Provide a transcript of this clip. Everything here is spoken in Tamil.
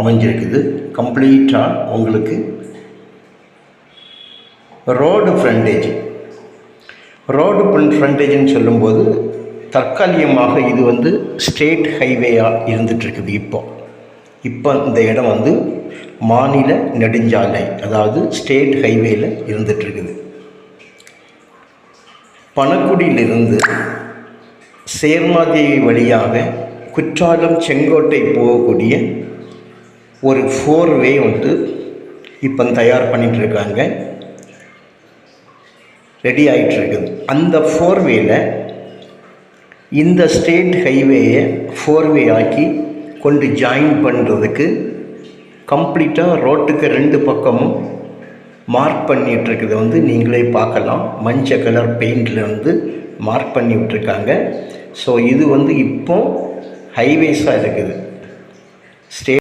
அமைஞ்சிருக்குது. கம்ப்ளீட்டாக உங்களுக்கு ரோடு ஃப்ரண்டேஜ்னு சொல்லும்போது தற்காலிகமாக இது ஸ்டேட் ஹைவேயாக இருந்துகிட்ருக்குது. இப்போ இந்த இடம் மாநில நெடுஞ்சாலை, அதாவது ஸ்டேட் ஹைவேயில் இருந்துகிட்ருக்குது. பணக்குடியிலிருந்து சேர்மாதேவி வழியாக குற்றாலம் செங்கோட்டை போகக்கூடிய ஒரு 4-வே இப்போ தயார் பண்ணிகிட்ருக்காங்க, ரெடி ஆகிட்டுருக்குது. அந்த 4-வேல இந்த ஸ்டேட் ஹைவேயை 4-வே ஆக்கி கொண்டு ஜாயின் பண்ணுறதுக்கு கம்ப்ளீட்டாக ரோட்டுக்கு 2 பக்கமும் மார்க் பண்ணிகிட்ருக்குது நீங்களே பார்க்கலாம். மஞ்சள் கலர் பெயிண்டில் மார்க் பண்ணி விட்டுருக்காங்க. ஸோ இது இப்போ ஹைவேஸாக இருக்குது.